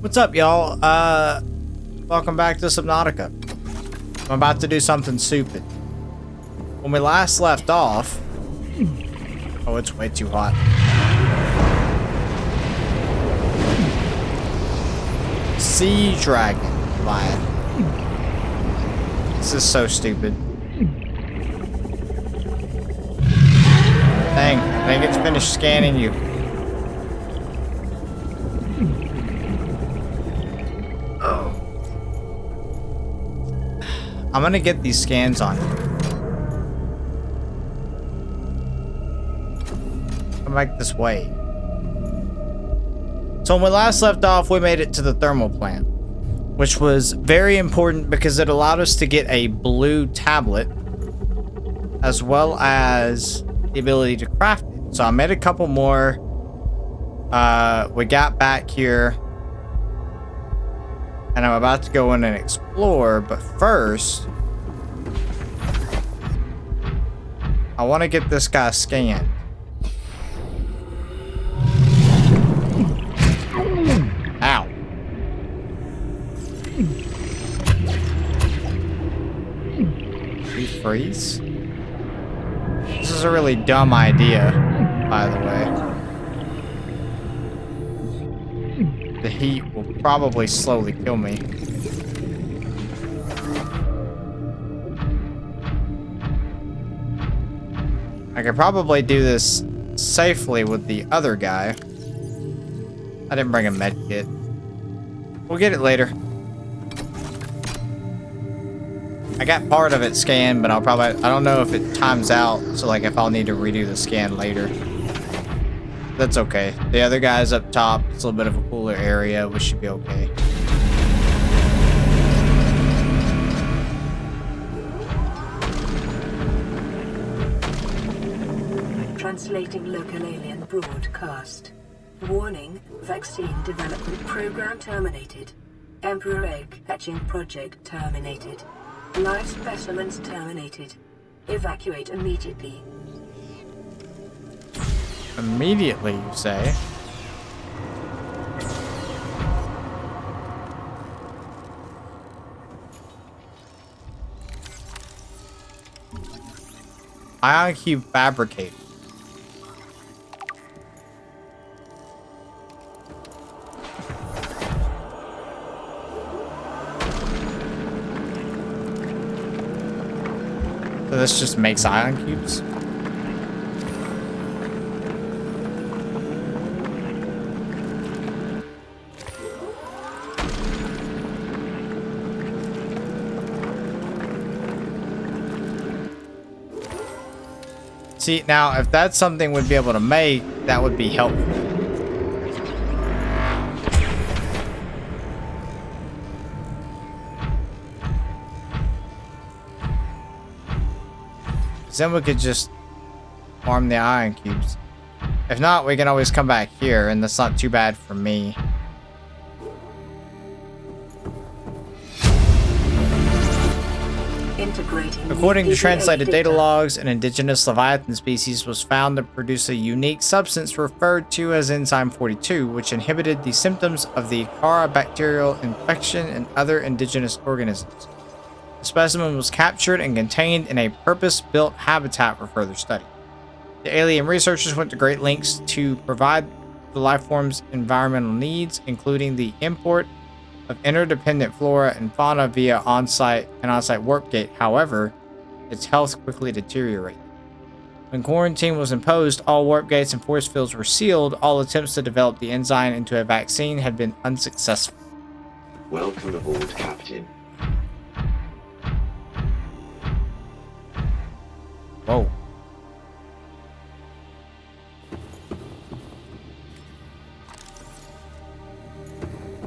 What's up, y'all? Welcome back to Subnautica. I'm about to do something stupid. When we last left off... Oh, it's way too hot. Sea dragon flying. This is so stupid. Dang, I think it's finished scanning you. I'm gonna get these scans on you. Come back this way. So when we last left off, we made it to the thermal plant, which was very important because it allowed us to get a blue tablet as well as the ability to craft it. So I made a couple more. We got back here. And I'm about to go in and explore, but first, I want to get this guy scanned. Ow. He freeze? This is a really dumb idea, by the way. The heat will probably slowly kill me. I could probably do this safely with the other guy. I didn't bring a med kit. We'll get it later. I got part of it scanned, but I don't know if it times out, so like if I'll need to redo the scan later. That's okay. The other guy's up top. It's a little bit of a cooler area. We should be okay. Translating local alien broadcast. Warning, vaccine development program terminated. Emperor egg hatching project terminated. Live specimens terminated. Evacuate immediately. Immediately, you say? Ion cube fabricated. So this just makes ion cubes? See, now, if that's something we'd be able to make, that would be helpful. Then we could just farm the ion cubes. If not, we can always come back here, and that's not too bad for me. According to translated data logs, an indigenous Leviathan species was found to produce a unique substance referred to as enzyme 42, which inhibited the symptoms of the Icara bacterial infection in other indigenous organisms. The specimen was captured and contained in a purpose-built habitat for further study. The alien researchers went to great lengths to provide the lifeform's environmental needs, including the import of interdependent flora and fauna via on-site warp gate. However, its health quickly deteriorated. When quarantine was imposed, all warp gates and force fields were sealed. All attempts to develop the enzyme into a vaccine had been unsuccessful. Welcome aboard, Captain. Whoa.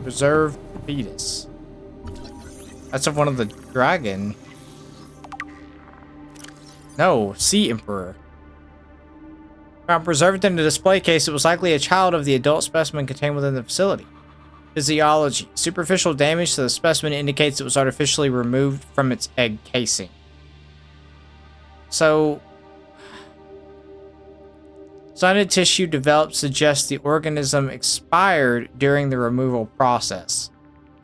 Preserved fetus. That's of one of the dragon. No, Sea Emperor. Found preserved in a display case, it was likely a child of the adult specimen contained within the facility. Physiology. Superficial damage to the specimen indicates it was artificially removed from its egg casing. So, Sinus tissue developed suggests the organism expired during the removal process.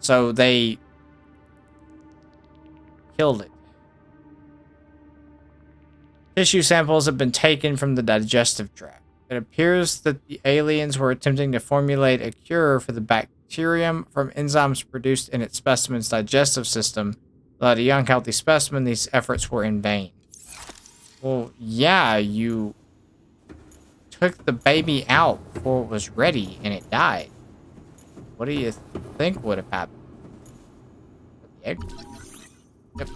So they killed it. Tissue samples have been taken from the digestive tract. It appears that the aliens were attempting to formulate a cure for the bacterium from enzymes produced in its specimen's digestive system. Without a young, healthy specimen, these efforts were in vain. Well, yeah, you took the baby out before it was ready and it died. What do you think would have happened? The egg? Yep.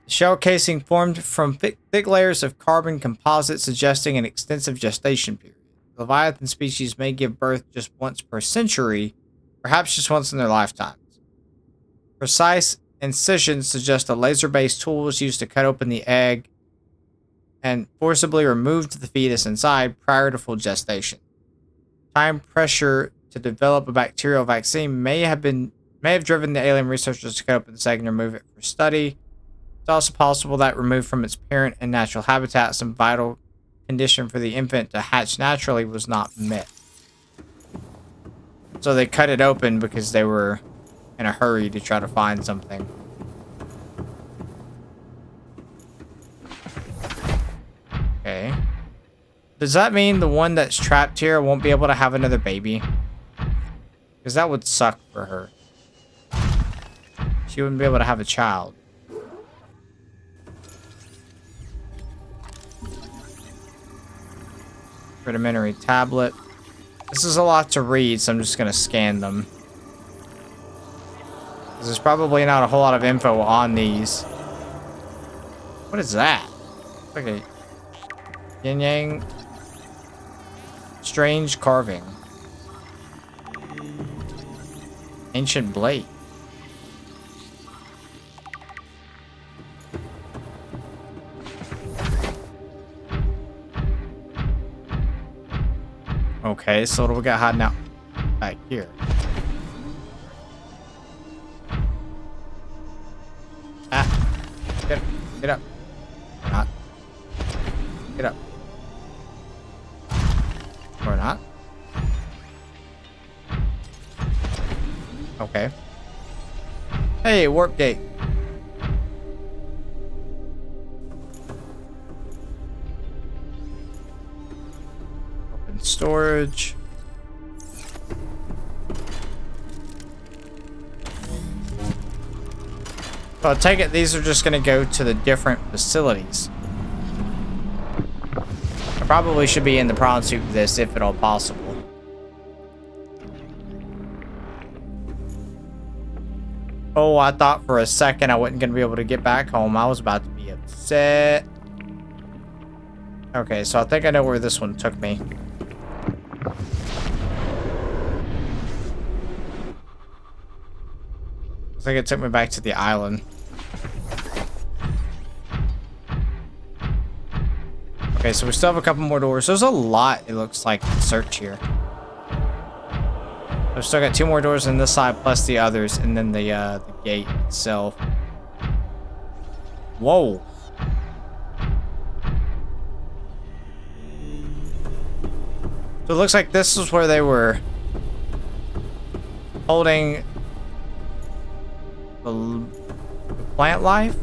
The shell casing formed from thick layers of carbon composite, suggesting an extensive gestation period. Leviathan species may give birth just once per century, perhaps just once in their lifetimes. Precise incisions suggest a laser-based tool was used to cut open the egg and forcibly removed the fetus inside prior to full gestation. Time pressure to develop a bacterial vaccine may have driven the alien researchers to cut open the egg and remove it for study. It's also possible that removed from its parent and natural habitat, some vital condition for the infant to hatch naturally was not met. So they cut it open because they were in a hurry to try to find something. Okay. Does that mean the one that's trapped here won't be able to have another baby? Because that would suck for her. She wouldn't be able to have a child. Rudimentary tablet. This is a lot to read, so I'm just going to scan them. There's probably not a whole lot of info on these. What is that? It's like a yin-yang. Strange carving. Ancient blade. Okay, so what do we got hiding out back here? Ah. Get up. Or not. Get up. Or not. Okay. Hey, warp gate. Open storage. So I take it these are just going to go to the different facilities. I probably should be in the prawn suit for this, if at all possible. Oh, I thought for a second I wasn't going to be able to get back home. I was about to be upset. Okay, so I think I know where this one took me. I think it took me back to the island. Okay, so we still have a couple more doors. There's a lot, it looks like, to search here. I've still got 2 more doors on this side, plus the others, and then the gate itself. Whoa. So it looks like this is where they were holding the plant life.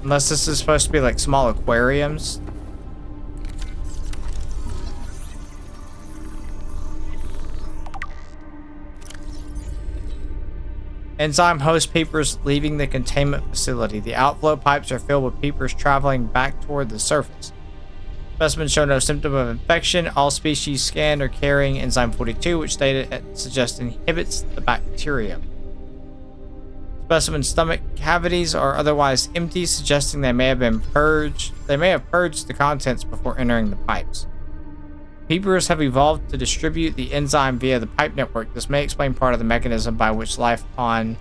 Unless this is supposed to be like small aquariums. Enzyme host peepers leaving the containment facility. The outflow pipes are filled with peepers traveling back toward the surface. Specimens show no symptom of infection. All species scanned are carrying enzyme 42, which data suggests inhibits the bacterium. Specimen stomach cavities are otherwise empty, suggesting they may have been purged. They may have purged the contents before entering the pipes. Peepers have evolved to distribute the enzyme via the pipe network. This may explain part of the mechanism by which life on the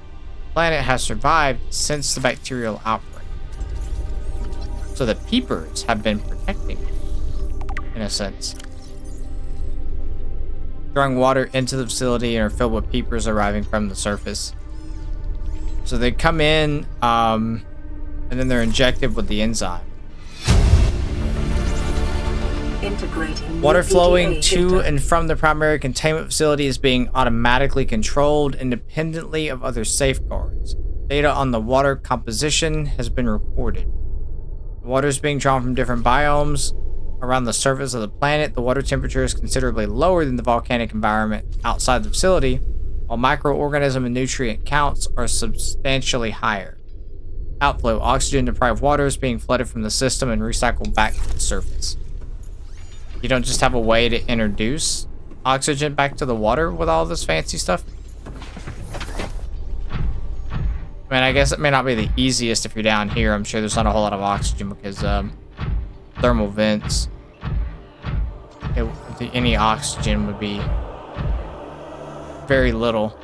planet has survived since the bacterial outbreak. So the peepers have been protecting it, in a sense. Drawing water into the facility and are filled with peepers arriving from the surface. So they come in, and then they're injected with the enzyme. Integrating Water new flowing PDA to data. and from the primary containment facility is being automatically controlled independently of other safeguards. Data on the water composition has been recorded. The water is being drawn from different biomes around the surface of the planet. The water temperature is considerably lower than the volcanic environment outside the facility, while microorganism and nutrient counts are substantially higher. Outflow: oxygen-deprived water is being flooded from the system and recycled back to the surface. You don't just have a way to introduce oxygen back to the water with all this fancy stuff? I mean, I guess it may not be the easiest if you're down here. I'm sure there's not a whole lot of oxygen because thermal vents. Any oxygen would be very little.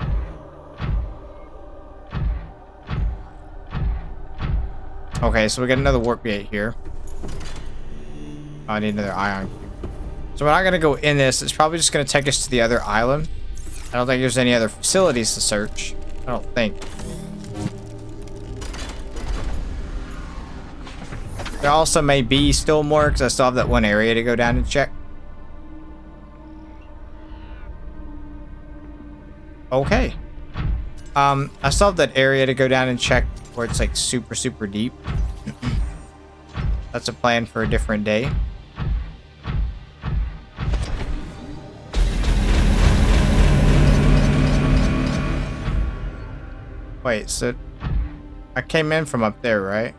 Okay, so we got another warp gate here. Oh, I need another ion cube. So we're not going to go in this. It's probably just going to take us to the other island. I don't think there's any other facilities to search. I don't think. There also may be still more because I still have that one area to go down and check. Okay. I still have that area to go down and check where it's like super, super deep. That's a plan for a different day. Wait, so I came in from up there, right?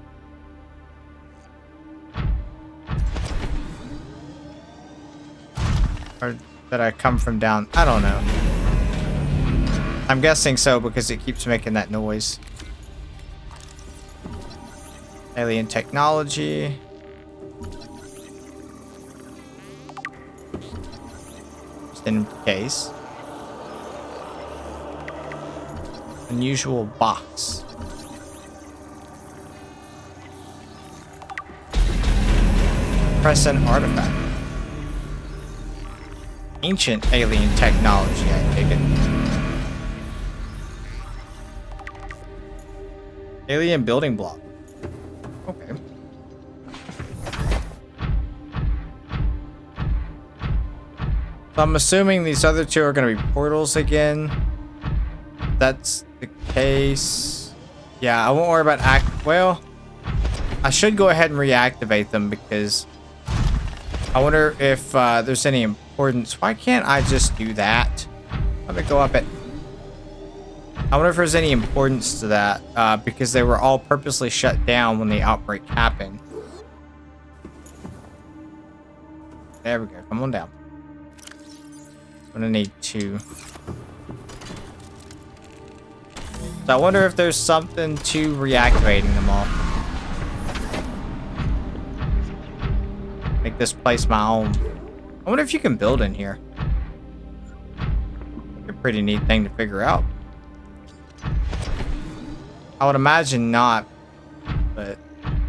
Or did I come from down? I don't know. I'm guessing so because it keeps making that noise. Alien technology. Just in case. Unusual box. Present artifact. Ancient alien technology, I take it. Alien building block. Okay. So I'm assuming these other two are going to be portals again. That's the case. Yeah, I won't worry about well, I should go ahead and reactivate them because I wonder if there's any importance. Why can't I just do that? Let me go up it. I wonder if there's any importance to that because they were all purposely shut down when the outbreak happened. There we go. Come on down. I'm gonna need two. So I wonder if there's something to reactivating them all. Make this place my own. I wonder if you can build in here. A pretty neat thing to figure out. I would imagine not, but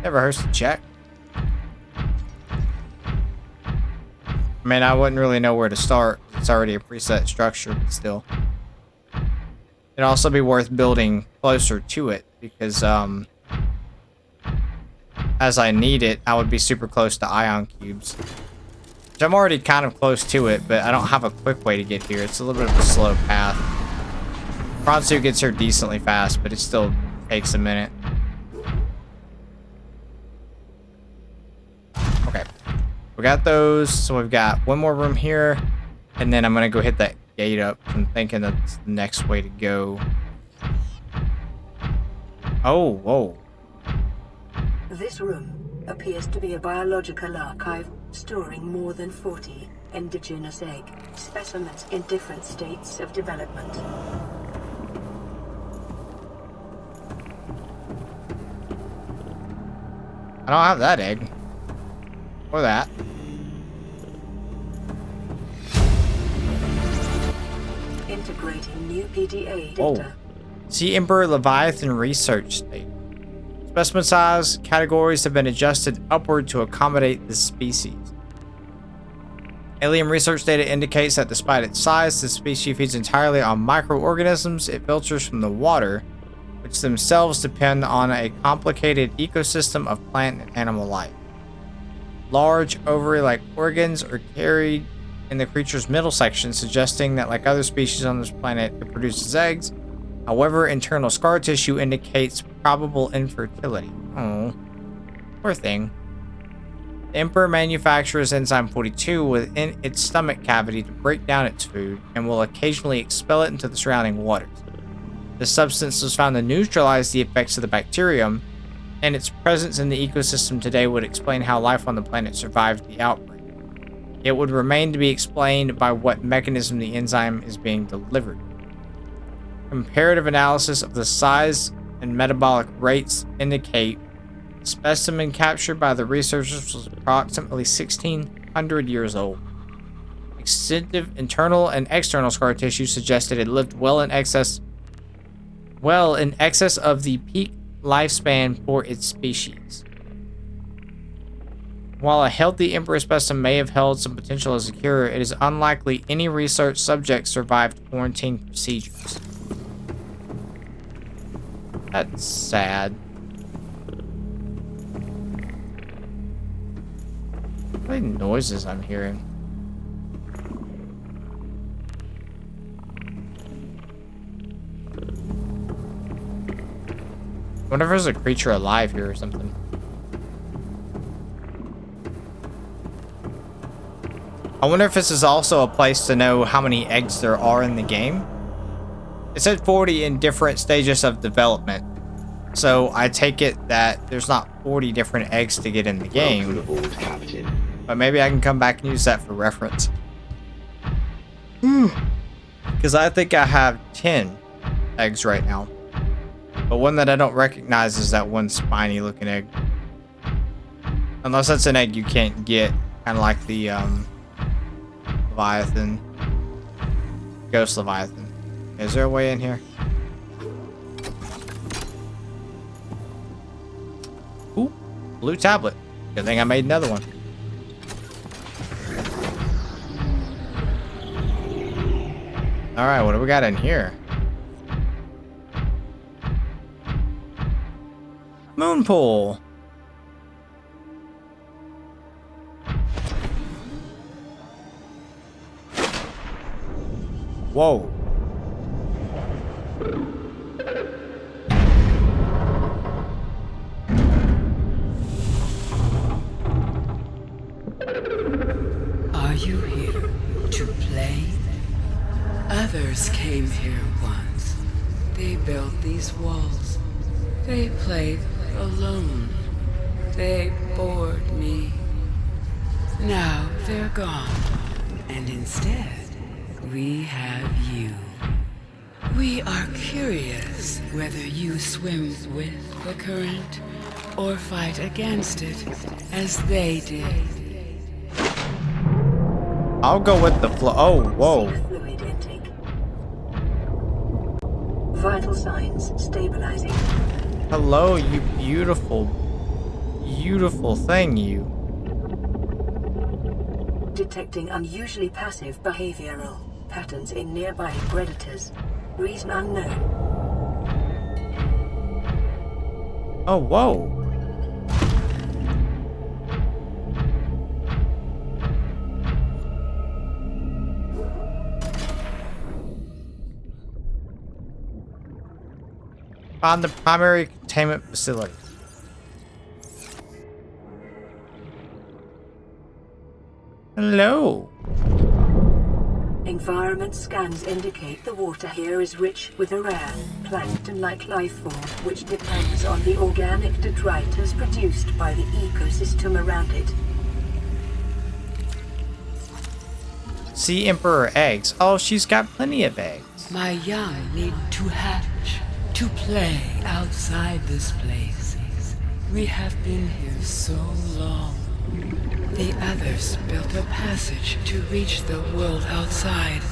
never hurts to check. I mean, I wouldn't really know where to start. It's already a preset structure, but still. It'd also be worth building closer to it because, as I need it, I would be super close to ion cubes. Which I'm already kind of close to it, but I don't have a quick way to get here. It's a little bit of a slow path. Pronsu gets here decently fast, but it still takes a minute. Okay. We got those, so we've got one more room here, and then I'm gonna go hit that gate up. I'm thinking that's the next way to go. Oh, whoa. This room appears to be a biological archive storing more than 40 indigenous egg specimens in different states of development. I don't have that egg. Or that. Integrating new PDA data. Oh. See Emperor Leviathan research state. Specimen size categories have been adjusted upward to accommodate this species. Alien research data indicates that despite its size, this species feeds entirely on microorganisms it filters from the water, which themselves depend on a complicated ecosystem of plant and animal life. Large ovary-like organs are carried in the creature's middle section, suggesting that, like other species on this planet, it produces eggs. However, internal scar tissue indicates probable infertility. Oh, poor thing. The Emperor manufactures enzyme 42 within its stomach cavity to break down its food and will occasionally expel it into the surrounding waters. This substance was found to neutralize the effects of the bacterium, and its presence in the ecosystem today would explain how life on the planet survived the outbreak. It would remain to be explained by what mechanism the enzyme is being delivered. Comparative analysis of the size and metabolic rates indicate the specimen captured by the researchers was approximately 1,600 years old. Extensive internal and external scar tissue suggested it lived well in excess of the peak lifespan for its species. While a healthy emperor specimen may have held some potential as a cure, it is unlikely any research subject survived quarantine procedures. That's sad. What are the noises I'm hearing? I wonder if there's a creature alive here or something. I wonder if this is also a place to know how many eggs there are in the game. It said 40 in different stages of development. So I take it that there's not 40 different eggs to get in the game. Welcome aboard, Captain. But maybe I can come back and use that for reference. Because I think I have 10 eggs right now. But one that I don't recognize is that one spiny looking egg. Unless that's an egg you can't get. Kind of like the Leviathan. Ghost Leviathan. Is there a way in here? Ooh, blue tablet. Good thing I made another one. Alright, what do we got in here? Moon pool. Whoa. Are you here to play? Others came here once. They built these walls. They played alone. They bored me. Now they're gone. And instead, we have you. We are curious whether you swim with the current or fight against it as they did. I'll go with the flow. Oh, whoa. Fluid intake. Vital signs stabilizing. Hello, you beautiful, beautiful thing, you. Detecting unusually passive behavioral patterns in nearby predators. Reason unknown. Oh, whoa. Found the primary containment facility. Hello. Environment scans indicate the water here is rich with a rare, plankton-like life form which depends on the organic detritus produced by the ecosystem around it. Sea Emperor eggs. Oh, she's got plenty of eggs. My young need to hatch, to play outside this place. We have been here so long. The others built a passage to reach the world outside.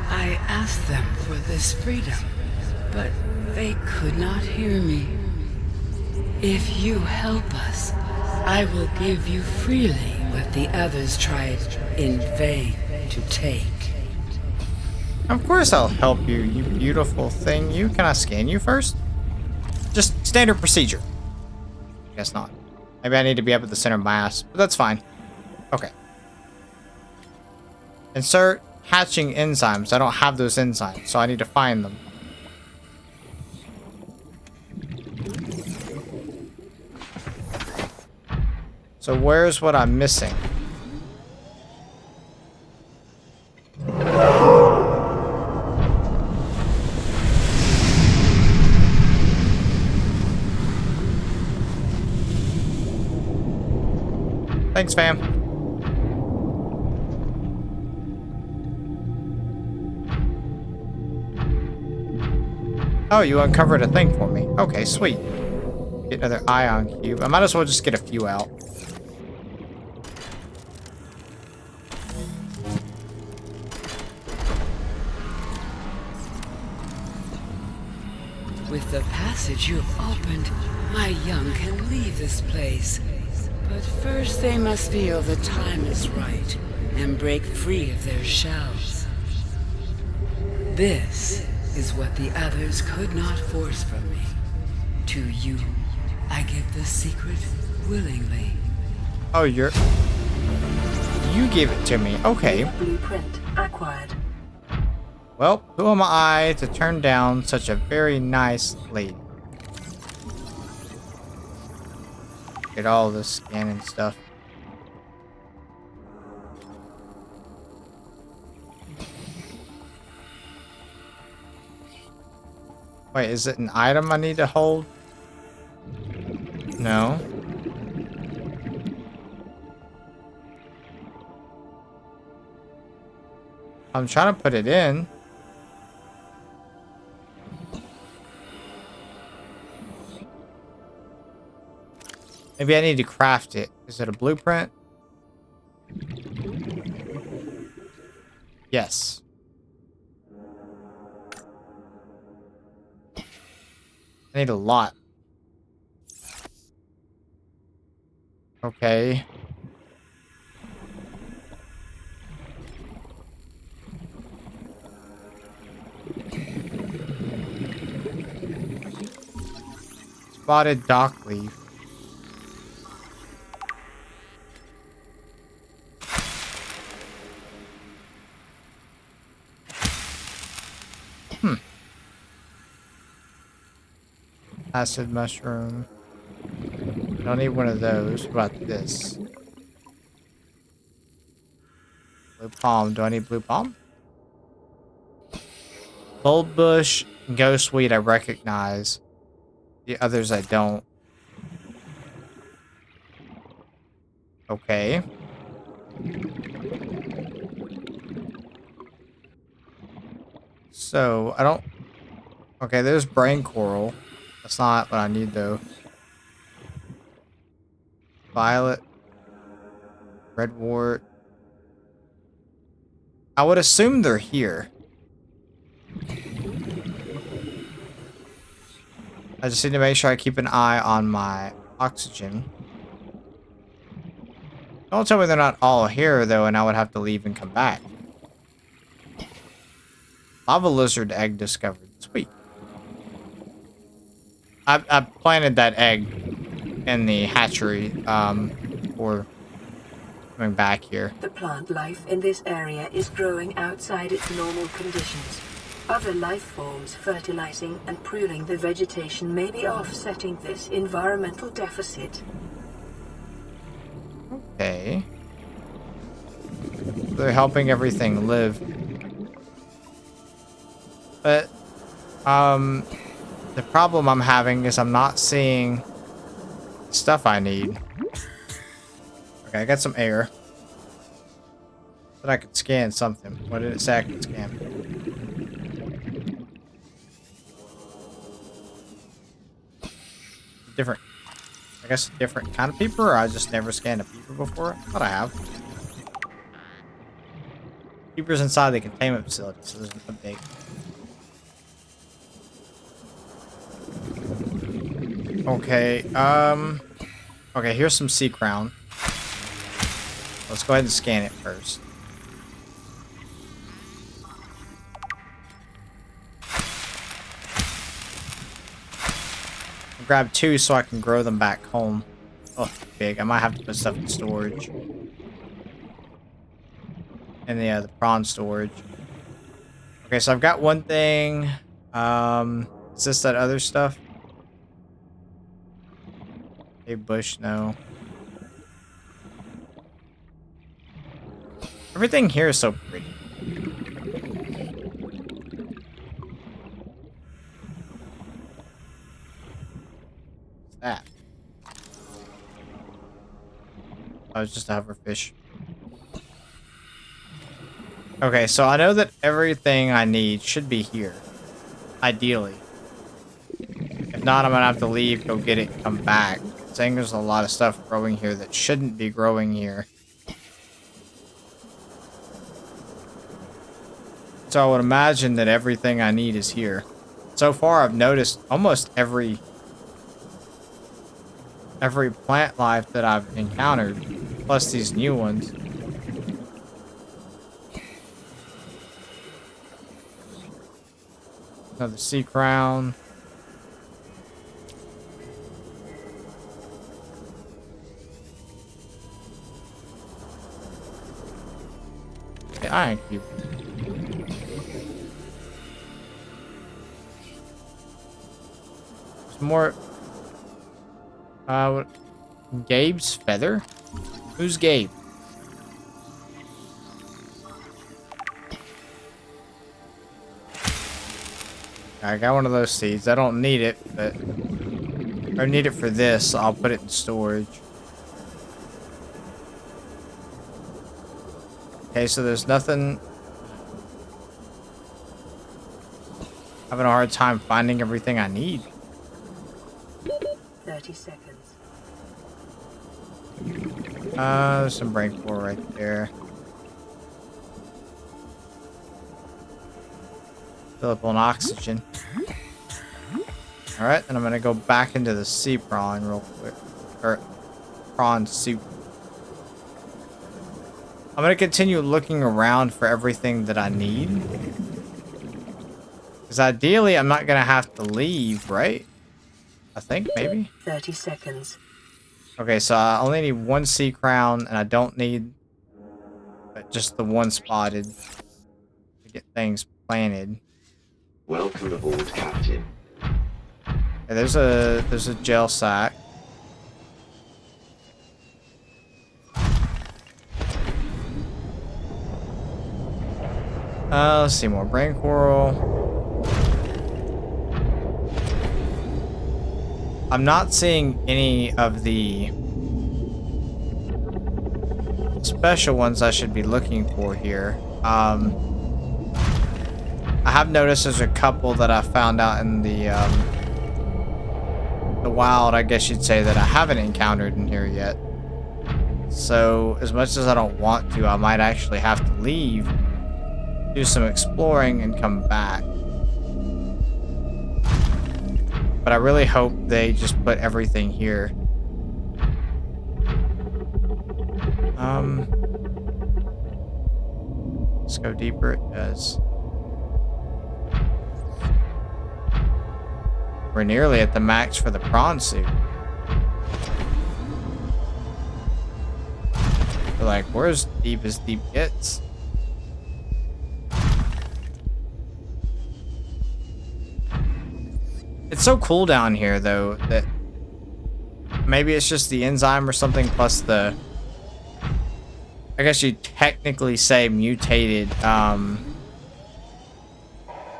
I asked them for this freedom, but they could not hear me. If you help us, I will give you freely what the others tried in vain to take. Of course I'll help you, you beautiful thing. You, can I scan you first? Just standard procedure. Guess not. Maybe I need to be up at the center of mass, but that's fine. Okay. Insert hatching enzymes. I don't have those enzymes, so I need to find them. So where's what I'm missing? Thanks, fam. Oh, you uncovered a thing for me. Okay, sweet. Get another ion cube. I might as well just get a few out. With the passage you have opened, my young can leave this place. But first they must feel the time is right and break free of their shells. This is what the others could not force from me. To you, I give the secret willingly. Oh, you gave it to me. Okay. Blueprint acquired. Well, who am I to turn down such a very nice lady? Get all this scanning stuff. Wait, is it an item I need to hold? No. I'm trying to put it in. Maybe I need to craft it. Is it a blueprint? Yes. I need a lot. Okay. Spotted dock leaf. Acid mushroom. Don't need one of those. What about this? Blue palm. Do I need blue palm? Bulb bush, ghostweed I recognize. The others I don't. Okay. So, I don't... Okay, there's brain coral. That's not what I need, though. Violet. Redwort. I would assume they're here. I just need to make sure I keep an eye on my oxygen. Don't tell me they're not all here, though, and I would have to leave and come back. Lava lizard egg discovered. Sweet. I planted that egg in the hatchery for coming back here. The plant life in this area is growing outside its normal conditions. Other life forms fertilizing and pruning the vegetation may be offsetting this environmental deficit. Okay. They're helping everything live. But, the problem I'm having is I'm not seeing stuff I need. Okay, I got some air. But I could scan something. What did it say I could scan? Different. I guess a different kind of peeper, or I just never scanned a peeper before? I thought I have. Peepers inside the containment facility, so there's an update. Okay, okay, here's some sea crown. Let's go ahead and scan it first. grab 2 so I can grow them back home. Oh, big. I might have to put stuff in storage. In the prawn storage. Okay, so I've got one thing. Is this that other stuff? A bush, no. Everything here is so pretty. What's that? Oh, it's just a hoverfish. Okay, so I know that everything I need should be here. Ideally. If not, I'm gonna have to leave, go get it, and come back. Saying there's a lot of stuff growing here that shouldn't be growing here. So I would imagine that everything I need is here. So far, I've noticed almost every plant life that I've encountered, plus these new ones. Another sea crown. The iron cube. There's more. Gabe's feather? Who's Gabe? I got one of those seeds. I don't need it, but I need it for this. So I'll put it in storage. Okay, so there's nothing. Having a hard time finding everything I need. 30 seconds. There's some brain core right there. Fill up on oxygen. Alright, then I'm gonna go back into the sea prawn real quick. Or prawn soup. I'm gonna continue looking around for everything that I need. Because ideally I'm not gonna have to leave, right? I think, maybe? 30 seconds. Okay, so I only need 1 sea crown, and I don't need just the 1 spotted to get things planted. Welcome aboard, Captain. Okay, there's a gel sack. Let's see, more brain coral. I'm not seeing any of the special ones I should be looking for here. I have noticed there's a couple that I found out in the wild, I guess you'd say, that I haven't encountered in here yet. So, as much as I don't want to, I might actually have to leave, do some exploring, and come back. But I really hope they just put everything here. Let's go deeper. It does. We're nearly at the max for the prawn suit. We're like, where's deep as deep gets? It's so cool down here, though, that maybe it's just the enzyme or something, plus the, I guess you'd technically say, mutated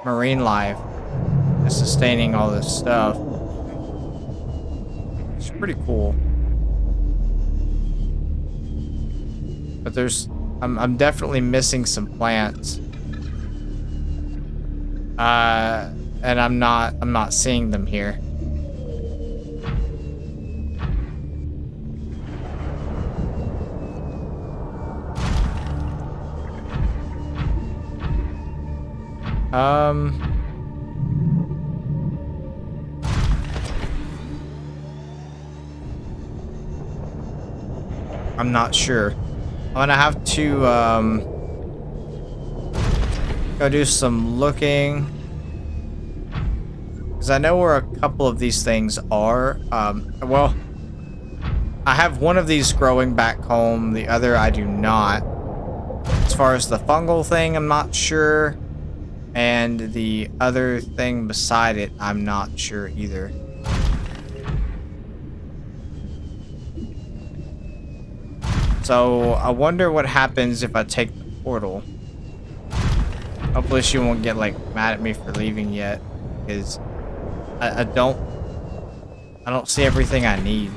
marine life is sustaining all this stuff. It's pretty cool. But I'm definitely missing some plants. And I'm not seeing them here. I'm not sure. I'm gonna have to go do some looking. Because I know where a couple of these things are. Well, I have one of these growing back home. The other I do not. As far as the fungal thing, I'm not sure. And the other thing beside it, I'm not sure either. So I wonder what happens if I take the portal. Hopefully she won't get like mad at me for leaving yet, because I don't see everything I need.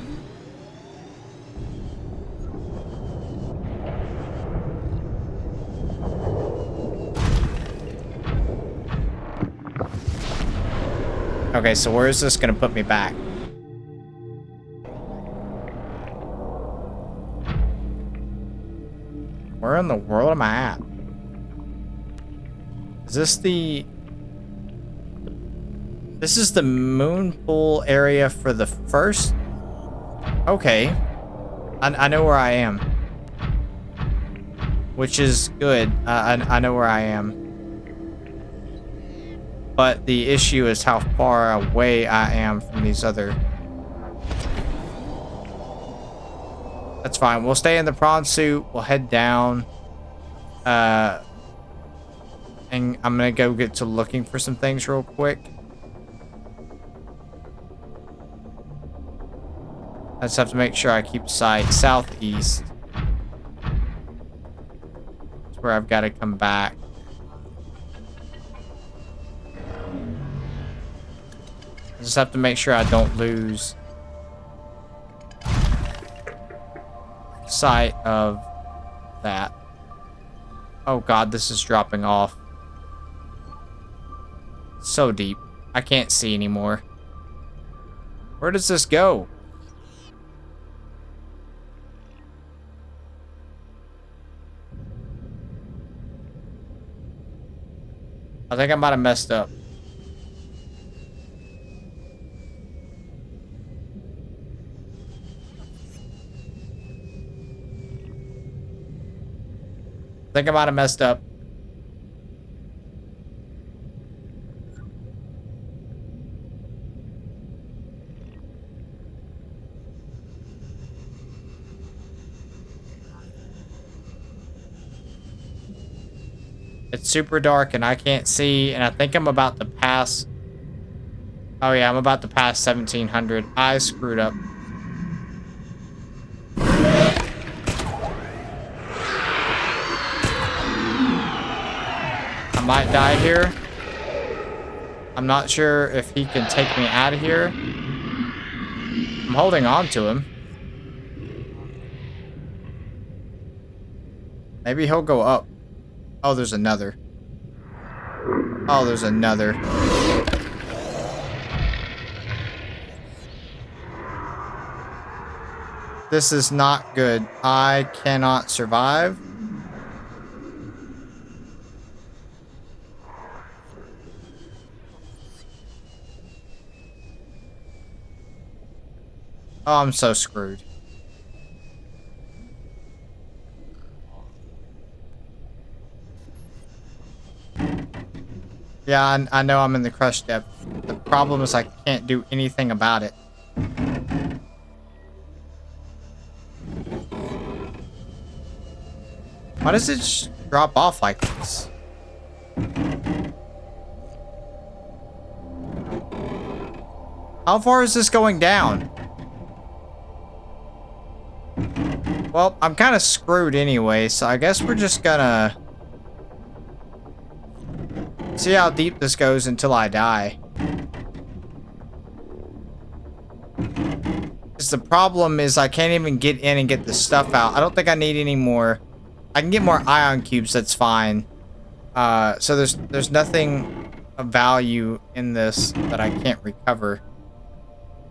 Okay, so where is this gonna put me back? Where in the world am I at? Is this the... This is the moon pool area for the first... Okay. I know where I am. Which is good. I know where I am. But the issue is how far away I am from these other... That's fine. We'll stay in the prawn suit. We'll head down. And I'm gonna go get to looking for some things real quick. I just have to make sure I keep sight southeast. That's where I've got to come back. I just have to make sure I don't lose sight of that. Oh god, this is dropping off. So deep. I can't see anymore. Where does this go? I think I might have messed up. I think I might have messed up. It's super dark and I can't see, and I think I'm about to pass. Oh yeah, I'm about to pass 1700. I screwed up. I might die here. I'm not sure if he can take me out of here. I'm holding on to him. Maybe he'll go up. Oh, there's another. Oh, there's another. This is not good. I cannot survive. Oh, I'm so screwed. Yeah, I know I'm in the crush depth. The problem is I can't do anything about it. Why does it just drop off like this? How far is this going down? Well, I'm kind of screwed anyway, so I guess we're just gonna see how deep this goes until I die. Because the problem is I can't even get in and get the stuff out. I don't think I need any more. I can get more ion cubes, that's fine. So there's nothing of value in this that I can't recover.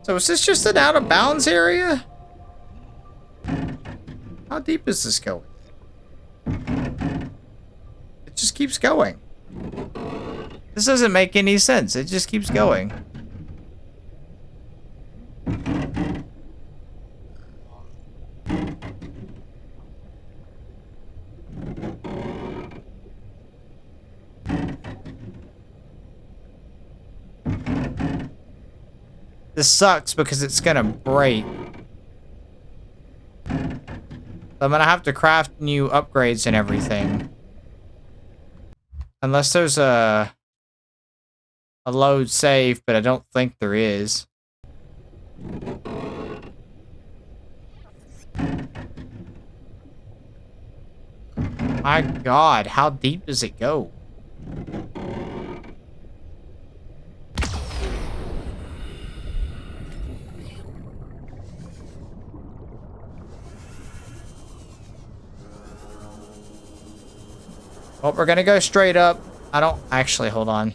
So is this just an out of bounds area? How deep is this going? It just keeps going. This doesn't make any sense. It just keeps going. This sucks because it's gonna break. So I'm gonna have to craft new upgrades and everything. Unless there's a load safe, but I don't think there is. My God, how deep does it go? Well, we're gonna go straight up. I don't actually, hold on.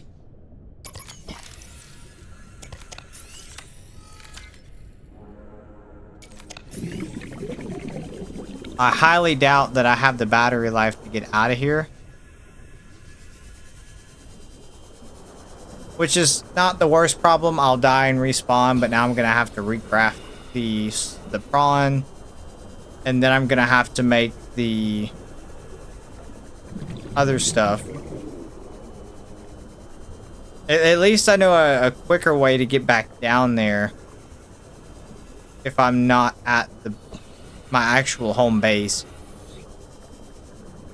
I highly doubt that I have the battery life to get out of here. Which is not the worst problem. I'll die and respawn, but now I'm gonna have to recraft the prawn. And then I'm gonna have to make the other stuff. At least I know a quicker way to get back down there if I'm not at my actual home base,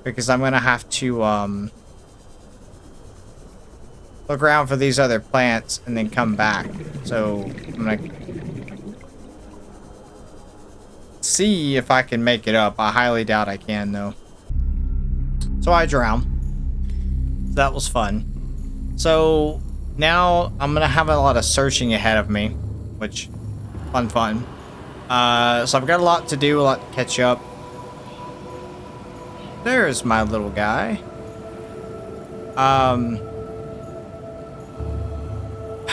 because I'm gonna have to look around for these other plants and then come back. So I'm gonna see if I can make it up. I highly doubt I can though. So I drown. That was fun. So now I'm gonna have a lot of searching ahead of me, which fun. So I've got a lot to do, a lot to catch up. There's my little guy.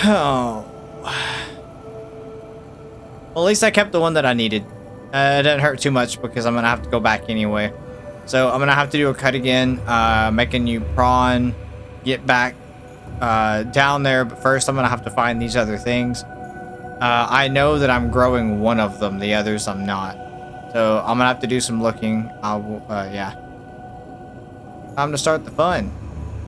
Oh. Well, at least I kept the one that I needed. It didn't hurt too much because I'm gonna have to go back anyway. So I'm gonna have to do a cut again, make a new prawn, get back down there, but first I'm gonna have to find these other things. I know that I'm growing one of them, the others I'm not. So I'm gonna have to do some looking. Yeah. Time to start the fun.